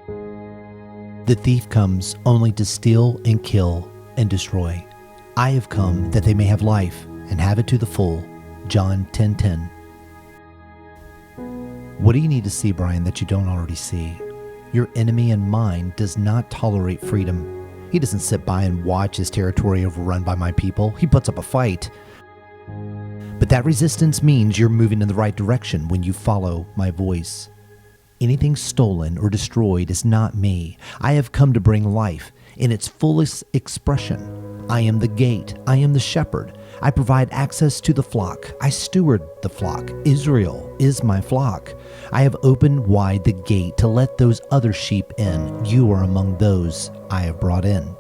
The thief comes only to steal and kill and destroy. I have come that they may have life and have it to the full. John 10:10. What do you need to see, Brian, that you don't already see? Your enemy and mine does not tolerate freedom. He doesn't sit by and watch his territory overrun by my people. He puts up a fight. But that resistance means you're moving in the right direction when you follow my voice. Anything stolen or destroyed is not me. I have come to bring life in its fullest expression. I am the gate. I am the shepherd. I provide access to the flock. I steward the flock. Israel is my flock. I have opened wide the gate to let those other sheep in. You are among those I have brought in.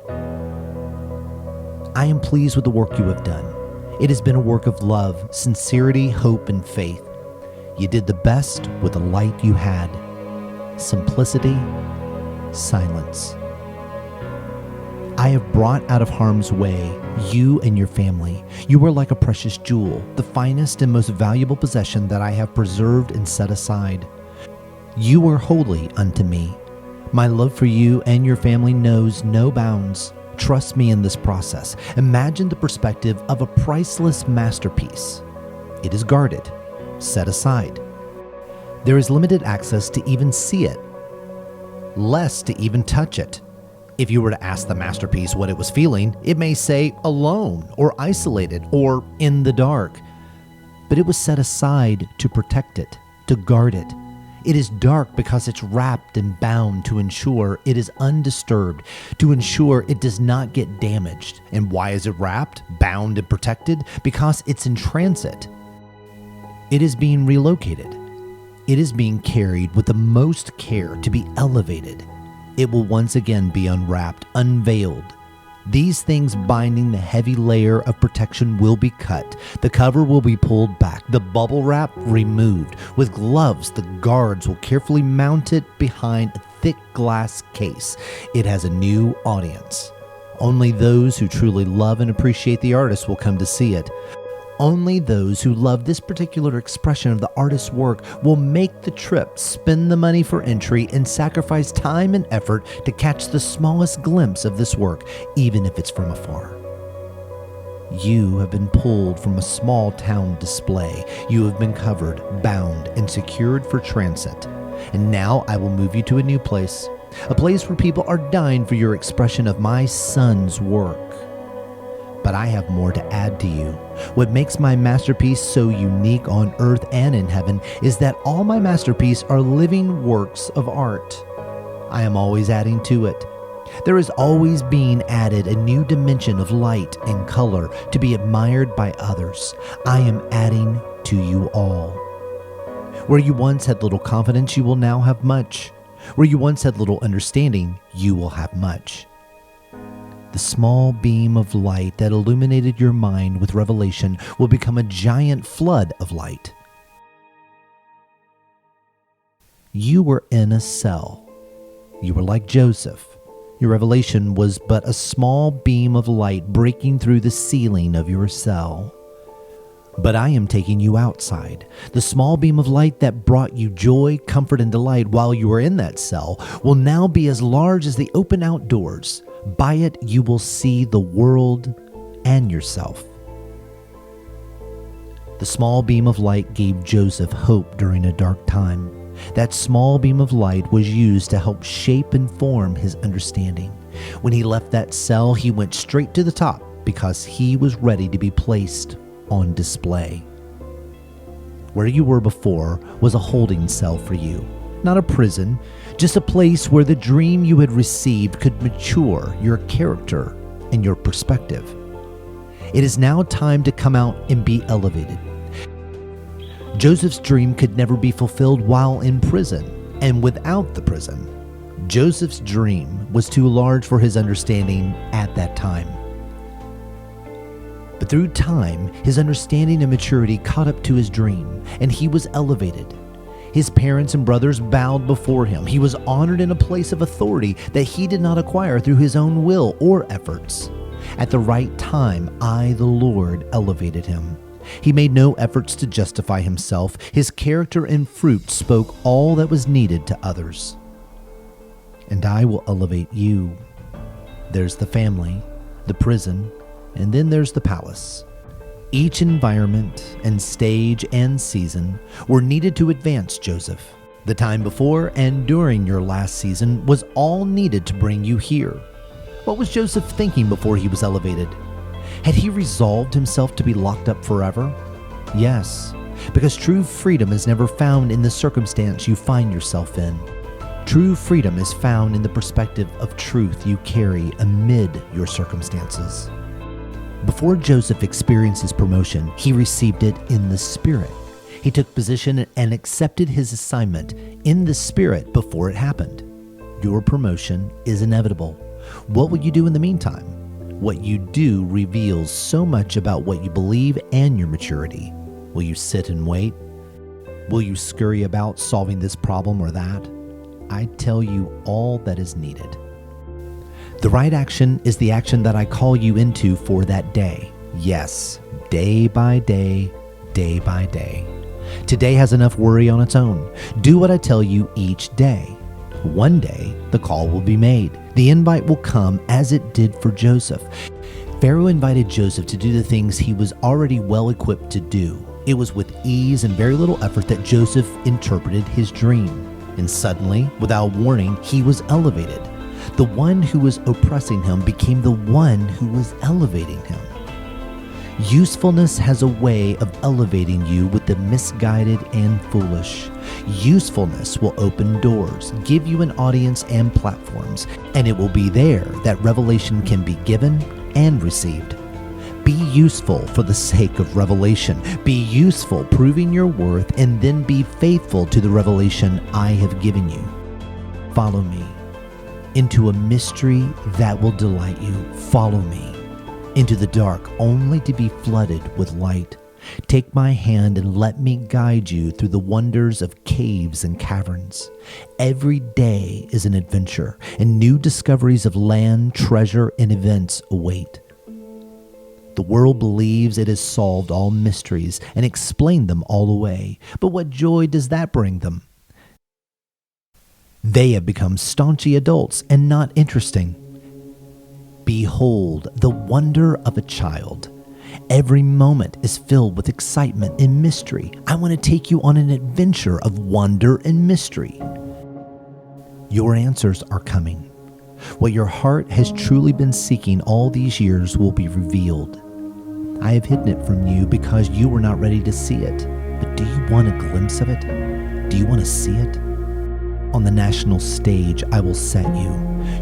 I am pleased with the work you have done. It has been a work of love, sincerity, hope, and faith. You did the best with the light you had. Simplicity, silence. I have brought out of harm's way you and your family. You are like a precious jewel, the finest and most valuable possession that I have preserved and set aside. You are holy unto me. My love for you and your family knows no bounds. Trust me in this process. Imagine the perspective of a priceless masterpiece. It is guarded, set aside. There is limited access to even see it, less to even touch it. If you were to ask the masterpiece what it was feeling, it may say alone or isolated or in the dark. But it was set aside to protect it, to guard it. It is dark because it's wrapped and bound to ensure it is undisturbed, to ensure it does not get damaged. And why is it wrapped, bound, and protected? Because it's in transit. It is being relocated. It is being carried with the most care to be elevated. It will once again be unwrapped, unveiled. These things binding the heavy layer of protection will be cut. The cover will be pulled back, the bubble wrap removed. With gloves, the guards will carefully mount it behind a thick glass case. It has a new audience. Only those who truly love and appreciate the artist will come to see it. Only those who love this particular expression of the artist's work will make the trip, spend the money for entry, and sacrifice time and effort to catch the smallest glimpse of this work, even if it's from afar. You have been pulled from a small town display. You have been covered, bound, and secured for transit. And now I will move you to a new place, a place where people are dying for your expression of my son's work. But I have more to add to you. What makes my masterpiece so unique on earth and in heaven is that all my masterpieces are living works of art. I am always adding to it. There is always being added a new dimension of light and color to be admired by others. I am adding to you all. Where you once had little confidence, you will now have much. Where you once had little understanding, you will have much. The small beam of light that illuminated your mind with revelation will become a giant flood of light. You were in a cell. You were like Joseph. Your revelation was but a small beam of light breaking through the ceiling of your cell. But I am taking you outside. The small beam of light that brought you joy, comfort, and delight while you were in that cell will now be as large as the open outdoors. By it, you will see the world and yourself. The small beam of light gave Joseph hope during a dark time. That small beam of light was used to help shape and form his understanding. When he left that cell, he went straight to the top because he was ready to be placed on display. Where you were before was a holding cell for you, not a prison, just a place where the dream you had received could mature your character and your perspective. It is now time to come out and be elevated. Joseph's dream could never be fulfilled while in prison and without the prison. Joseph's dream was too large for his understanding at that time. But through time, his understanding and maturity caught up to his dream, and he was elevated. His parents and brothers bowed before him. He was honored in a place of authority that he did not acquire through his own will or efforts. At the right time, I, the Lord, elevated him. He made no efforts to justify himself. His character and fruit spoke all that was needed to others. and I will elevate you. There's the family, the prison, and then there's the palace. Each environment and stage and season were needed to advance Joseph. The time before and during your last season was all needed to bring you here. What was Joseph thinking before he was elevated? Had he resolved himself to be locked up forever? Yes, because true freedom is never found in the circumstance you find yourself in. True freedom is found in the perspective of truth you carry amid your circumstances. Before Joseph experienced his promotion, he received it in the Spirit. He took position and accepted his assignment in the Spirit before it happened. Your promotion is inevitable. What will you do in the meantime? What you do reveals so much about what you believe and your maturity. Will you sit and wait? Will you scurry about solving this problem or that? I tell you all that is needed. The right action is the action that I call you into for that day. Yes, day by day, day by day. Today has enough worry on its own. Do what I tell you each day. One day, the call will be made. The invite will come as it did for Joseph. Pharaoh invited Joseph to do the things he was already well equipped to do. It was with ease and very little effort that Joseph interpreted his dream. And suddenly, without warning, he was elevated. The one who was oppressing him became the one who was elevating him. Usefulness has a way of elevating you with the misguided and foolish. Usefulness will open doors, give you an audience and platforms, and it will be there that revelation can be given and received. Be useful for the sake of revelation. Be useful, proving your worth, and then be faithful to the revelation I have given you. Follow me into a mystery that will delight you. Follow me into the dark, only to be flooded with light. Take my hand and let me guide you through the wonders of caves and caverns. Every day is an adventure, and new discoveries of land, treasure, and events await. The world believes it has solved all mysteries and explained them all away. But what joy does that bring them? They have become staunchy adults and not interesting. Behold the wonder of a child. Every moment is filled with excitement and mystery. I want to take you on an adventure of wonder and mystery. Your answers are coming. What your heart has truly been seeking all these years will be revealed. I have hidden it from you because you were not ready to see it. But do you want a glimpse of it? Do you want to see it? On the national stage, I will set you.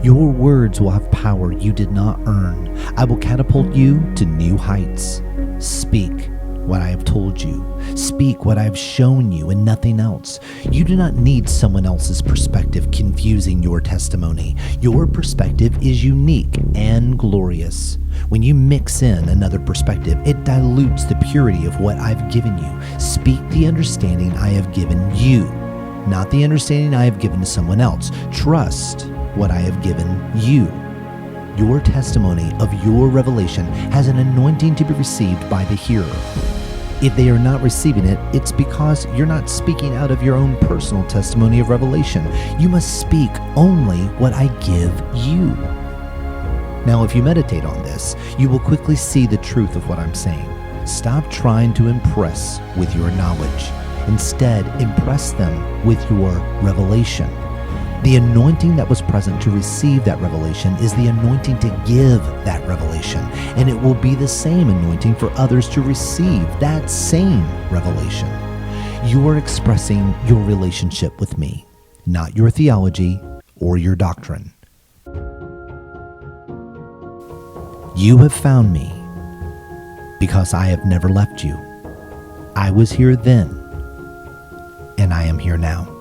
Your words will have power you did not earn. I will catapult you to new heights. Speak what I have told you. Speak what I have shown you and nothing else. You do not need someone else's perspective confusing your testimony. Your perspective is unique and glorious. When you mix in another perspective, it dilutes the purity of what I've given you. Speak the understanding I have given you, not the understanding I have given to someone else. Trust what I have given you. Your testimony of your revelation has an anointing to be received by the hearer. If they are not receiving it, it's because you're not speaking out of your own personal testimony of revelation. You must speak only what I give you. Now, if you meditate on this, you will quickly see the truth of what I'm saying. Stop trying to impress with your knowledge. Instead, impress them with your revelation. The anointing that was present to receive that revelation is the anointing to give that revelation, and it will be the same anointing for others to receive that same revelation. You are expressing your relationship with me, not your theology or your doctrine. You have found me because I have never left you. I was here then, and I am here now.